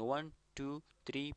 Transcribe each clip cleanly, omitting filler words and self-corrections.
1 2 3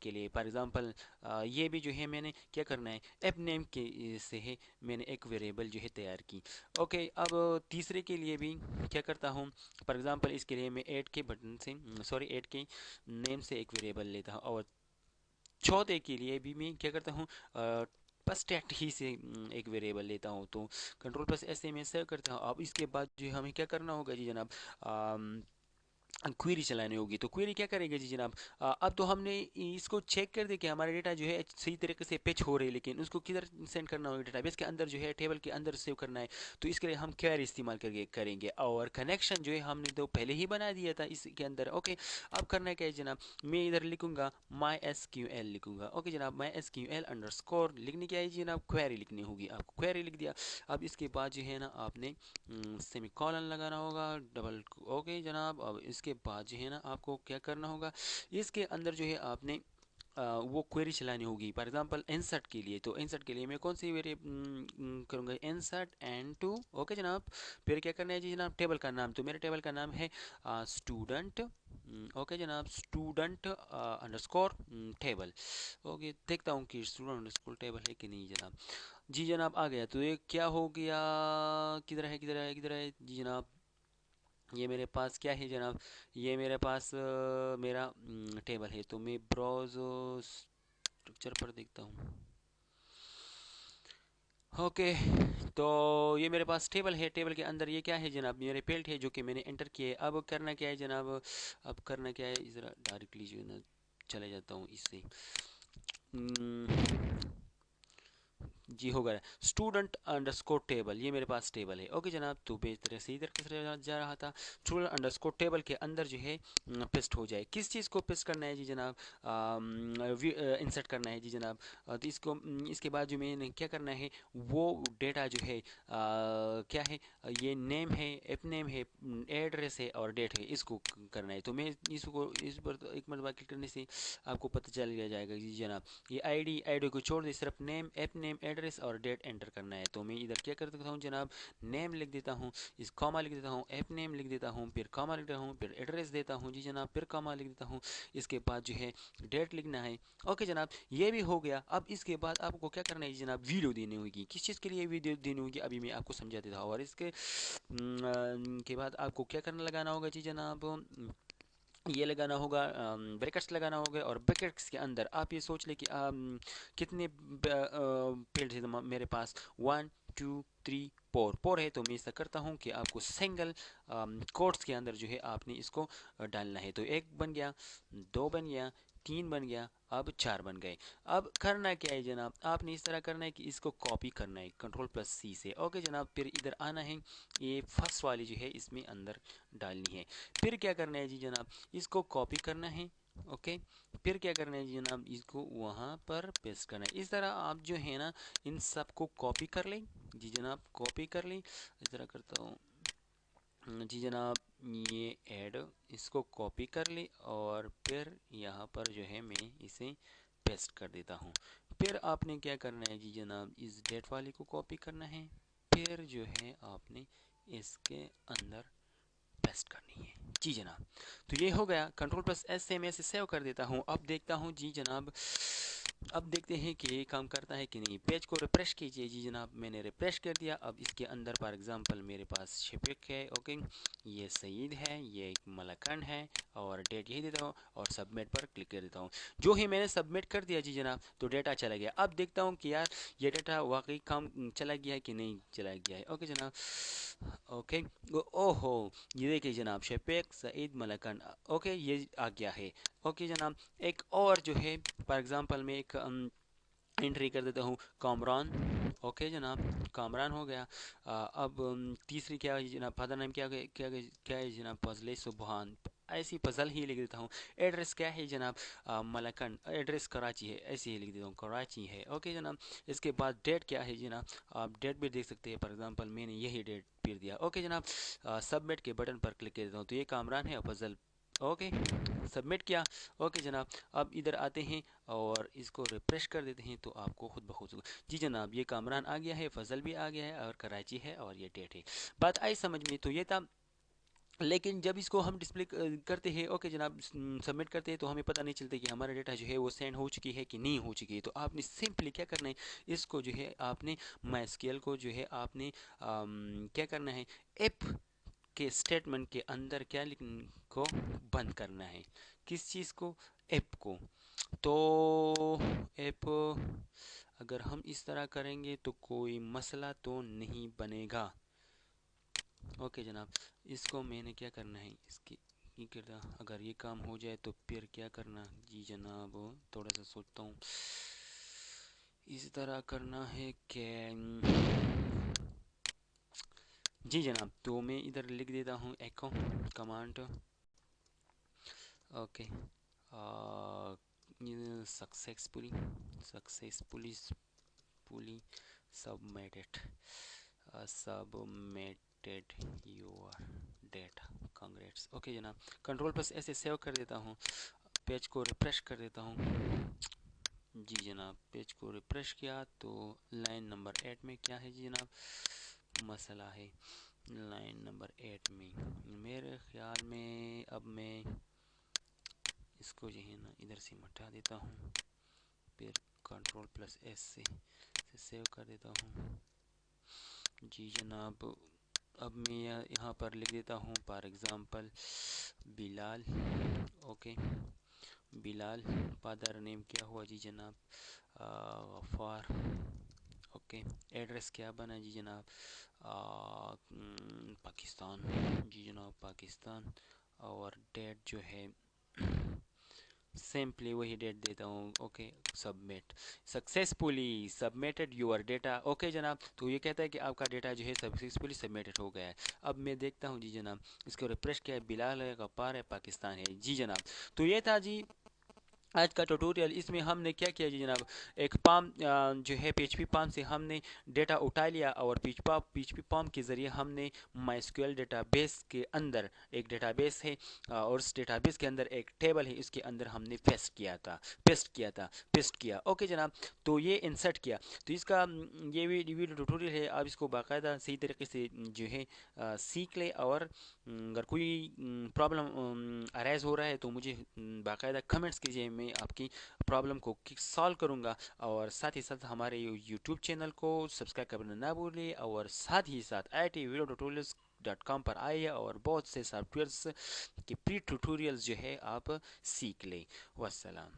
کے لیے for example یہ بھی جو ہے میں نے کیا کرنا ہے ایپ نیم کے سے ہے میں نے ایک ویریبل جو ہے تیار کی. اوکے اب تیسرے کے لیے بھی کیا کرتا ہوں فار ایگزامپل اس کے لیے میں ایڈ کے بٹن سے سوری ایڈ کے نیم سے ایک ویریبل لیتا ہوں اور چوتھے کے لیے بھی میں کیا کرتا ہوں بس ٹیکٹ ہی سے ایک ویریبل لیتا ہوں. تو کنٹرول پلس ایس سے میں سیو کرتا ہوں. اب اس کے بعد جو ہمیں کیا کرنا ہوگا جی جناب کوئری چلانی ہوگی. تو کوئری کیا کرے گا جی جناب اب تو ہم نے اس کو چیک کر دیا کہ ہمارا ڈیٹا جو ہے صحیح طریقے سے پیچ ہو رہی ہے لیکن اس کو کدھر سینڈ کرنا ہوگا ڈیٹا بیس کے اندر جو ہے ٹیبل کے اندر سیو کرنا ہے. تو اس کے لیے ہم کوئری استعمال کریں گے اور کنیکشن جو ہے ہم نے تو پہلے ہی بنا دیا تھا اس کے اندر. اوکے اب کرنا کیا ہے جناب میں ادھر لکھوں گا مائی ایس کیو ایل لکھوں گا. اوکے جناب مائی ایس کیو ایل انڈرسکور لکھنے کیا ہے جناب کوئری لکھنی ہوگی. آپ کو کوئری لکھ دیا. اب اس کے بعد جو ہے نا آپ نے سیمی کولن لگانا ہوگا ڈبل. اوکے جناب اب اس کے بعد جو ہے نا آپ کو کیا کرنا ہوگا اس کے اندر جو ہے آپ نے وہ کوئری چلانی ہوگی فار ایگزامپل انسرٹ کے لیے. تو انسرٹ کے لیے میں کون سی ویری کروں گا انسرٹ اینڈ ٹو. اوکے جناب پھر کیا کرنا ہے جی جناب ٹیبل کا نام. تو میرے ٹیبل کا نام ہے اسٹوڈنٹ. اوکے جناب اسٹوڈنٹ انڈرسکور ٹیبل. اوکے دیکھتا ہوں کہ اسٹوڈنٹ انڈرسکور ٹیبل ہے کہ نہیں جناب. جی جناب آ گیا. تو یہ کیا ہو گیا کدھر ہے کدھر ہے کدھر ہے جی جناب یہ میرے پاس کیا ہے جناب یہ میرے پاس میرا ٹیبل ہے. تو میں براؤز اسٹرکچر پر دیکھتا ہوں. اوکے تو یہ میرے پاس ٹیبل ہے. ٹیبل کے اندر یہ کیا ہے جناب میرے فیلڈ ہے جو کہ میں نے انٹر کیے ہے. اب کرنا کیا ہے جناب اب کرنا کیا ہے ذرا ڈائریکٹلی جو ہے نا چلے جاتا ہوں اس سے جی ہو گیا اسٹوڈنٹ انڈرسکور ٹیبل یہ میرے پاس ٹیبل ہے. اوکے جناب تو بہتر صحیح طریقے سے جا رہا تھا. اسٹوڈنٹ انڈرسکور ٹیبل کے اندر جو ہے پیسٹ ہو جائے. کس چیز کو پیسٹ کرنا ہے جی جناب انسرٹ کرنا ہے جی جناب. تو اس کے بعد جو میں نے کیا کرنا ہے وہ ڈیٹا جو ہے کیا ہے یہ نیم ہے ایپ نیم ہے ایڈریس ہے اور ڈیٹ ہے اس کو کرنا ہے. تو میں اس کو اس پر ایک مرتبہ کلک کرنے سے آپ کو پتہ چل جائے گا جی جناب. یہ آئی ڈی کو چھوڑ دے صرف نیم ایپ نیم ایڈریس اور ڈیٹ انٹر کرنا ہے. تو میں ادھر کیا کرتا ہوں جناب نیم لکھ دیتا ہوں اس کاما لکھ دیتا ہوں ایپ نیم لکھ دیتا ہوں پھر کاما لکھ دیتا ہوں پھر ایڈریس دیتا ہوں جی جناب پھر کاما لکھ دیتا ہوں. اس کے بعد جو ہے ڈیٹ لکھنا ہے. اوکے جناب یہ بھی ہو گیا. اب اس کے بعد آپ کو کیا کرنا ہے جناب ویڈیو دینی ہوگی. کس چیز کے لیے ویڈیو دینی ہوگی ابھی میں آپ کو سمجھا دیتا ہوں. اور اس کے بعد آپ کو کیا کرنا لگانا ہوگا جی جناب یہ لگانا ہوگا بریکٹس لگانا ہوگا. اور بریکٹس کے اندر آپ یہ سوچ لیں کہ کتنے فیلڈ ہے میرے پاس 1 2 3 4 ہے. تو میں ایسا کرتا ہوں کہ آپ کو سنگل کوٹس کے اندر جو ہے آپ نے اس کو ڈالنا ہے. تو ایک بن گیا 2 بن گیا 3 بن گیا اب 4 بن گئے. اب کرنا کیا ہے جناب آپ نے اس طرح کرنا ہے کہ اس کو کاپی کرنا ہے کنٹرول پلس سی سے. اوکے جناب پھر ادھر آنا ہے یہ فرسٹ والی جو ہے اس میں اندر ڈالنی ہے. پھر کیا کرنا ہے جی جناب اس کو کاپی کرنا ہے. اوکے پھر کیا کرنا ہے جی جناب اس کو وہاں پر پیسٹ کرنا ہے. اس طرح آپ جو ہے نا ان سب کو کاپی کر لیں جی جناب کاپی کر لیں. اس طرح کرتا ہوں جی جناب یہ ایڈ اس کو کاپی کر لی اور پھر یہاں پر جو ہے میں اسے پیسٹ کر دیتا ہوں. پھر آپ نے کیا کرنا ہے جی جناب اس ڈیٹ والی کو کاپی کرنا ہے. پھر جو ہے آپ نے اس کے اندر پیسٹ کرنی ہے جی جناب. تو یہ ہو گیا. کنٹرول پلس ایس سے میں اسے سیو کر دیتا ہوں. اب دیکھتا ہوں جی جناب اب دیکھتے ہیں کہ یہ کام کرتا ہے کہ نہیں. پیج کو ریفریش کیجئے جی جناب میں نے ریفریش کر دیا. اب اس کے اندر فار ایگزامپل میرے پاس شفیق ہے. اوکے یہ سعید ہے یہ ایک ملکن ہے اور ڈیٹ یہی دیتا ہوں اور سبمٹ پر کلک کر دیتا ہوں. جو ہی میں نے سبمٹ کر دیا جی جناب تو ڈیٹا چلا گیا. اب دیکھتا ہوں کہ یار یہ ڈیٹا واقعی کام چلا گیا ہے کہ نہیں چلا گیا ہے. اوکے جناب اوکے اوہو یہ دیکھیے جناب شفیق سعید ملکن اوکے یہ آ گیا ہے. اوکے جناب ایک اور جو ہے فار ایگزامپل میں ایک انٹری کر دیتا ہوں کامران. اوکے جناب کامران ہو گیا. اب تیسری کیا ہے جناب فادر نیم کیا ہے جناب فضل سبحان ایسی فضل ہی لکھ دیتا ہوں. ایڈریس کیا ہے جناب ملکن ایڈریس کراچی ہے ایسے ہی لکھ دیتا ہوں کراچی ہے. اوکے جناب اس کے بعد ڈیٹ کیا ہے جناب آپ ڈیٹ بھی دیکھ سکتے ہیں فار ایگزامپل میں نے یہی ڈیٹ پھر دیا. اوکے جناب سبمٹ کے بٹن پر کلک کر دیتا ہوں. تو یہ کامران ہے اور فضل اوکے سبمٹ کیا. اوکے جناب اب ادھر آتے ہیں اور اس کو ریفریش کر دیتے ہیں تو آپ کو خود بخود جی جناب یہ کامران آ گیا ہے فضل بھی آ گیا ہے اور کراچی ہے اور یہ ڈیٹ ہے. بات آئی سمجھ میں. تو یہ تھا لیکن جب اس کو ہم ڈسپلے کرتے ہیں، اوکے جناب، سبمٹ کرتے ہیں، تو ہمیں پتہ نہیں چلتا کہ ہمارا ڈیٹا جو ہے وہ سینڈ ہو چکی ہے کہ نہیں ہو چکی ہے. تو آپ نے سمپلی کیا کرنا ہے، اس کو جو ہے آپ نے مائی اسکیل کو جو ہے آپ نے کیا کرنا ہے، ایپ کے اسٹیٹمنٹ کے اندر کیا لکھنے کو بند کرنا ہے. کس چیز کو؟ ایپ کو. تو ایپ اگر ہم اس طرح کریں گے تو کوئی مسئلہ تو نہیں بنے گا. اوکے جناب، اس کو میں نے کیا کرنا ہے، اس کی یہ کردہ اگر یہ کام ہو جائے تو پھر کیا کرنا. جی جناب، تھوڑا سا سوچتا ہوں. اس طرح کرنا ہے کہ جی جناب، تو میں ادھر لکھ دیتا ہوں echo command. Okay, successfully submitted submitted your data congrats. Okay جناب، کنٹرول پلس ایسے سیو کر دیتا ہوں، پیج کو ریفریش کر دیتا ہوں. جی جناب، پیج کو ریفریش کیا تو لائن نمبر 8 میں کیا ہے جی جناب، مسئلہ ہے. لائن نمبر 8 میں میرے خیال میں اب میں اس کو جو ہے نا ادھر سے مٹا دیتا ہوں، پھر کنٹرول پلس ایس سے سیو کر دیتا ہوں. جی جناب، اب میں یہاں پر لکھ دیتا ہوں for example Bilal. Okay, Bilal. Father name کیا ہوا جی جناب، غفار. اوکے، ایڈریس کیا بنا جی جناب، پاکستان. جی جناب، پاکستان. اور ڈیٹ جو ہے سمپلی وہی ڈیٹ دیتا ہوں. Okay, submit. Successfully submitted your data. Okay جناب، تو یہ کہتا ہے کہ آپ کا ڈیٹا جو ہے سکسیسفلی سبمیٹڈ ہو گیا ہے. اب میں دیکھتا ہوں جی جناب، اس کو ریفریش کیا ہے، بلال ہے، غفار ہے، پاکستان ہے. جی جناب، تو یہ تھا جی آج کا ٹوٹوریل. اس میں ہم نے کیا کیا جی جناب، ایک پام جو ہے پی ایچ پی پام سے ہم نے ڈیٹا اٹھا لیا، اور پی ایچ پی پام کے ذریعے ہم نے مائی اسکیول ڈیٹا بیس کے اندر ایک ڈیٹا بیس ہے، اور اس ڈیٹا بیس کے اندر ایک ٹیبل ہے، اس کے اندر ہم نے پیسٹ کیا. اوکے جناب، تو یہ انسرٹ کیا. تو اس کا یہ ویڈیو ٹوٹوریل ہے، آپ اس کو باقاعدہ صحیح طریقے سے جو ہے سیکھ لے. اور اگر کوئی پرابلم ارائز ہو رہا ہے تو مجھے باقاعدہ کمنٹس کیجیے، میں آپ کی پرابلم کو سالو کروں گا. اور ساتھ ہی ساتھ ہمارے یوٹیوب چینل کو سبسکرائب کرنا نہ بھولیں، اور ساتھ ہی ساتھ IIT video tutorials.com پر آئیے اور بہت سے سافٹ ویئرس کے پری ٹیوٹوریلز جو ہے آپ سیکھ لیں. والسلام.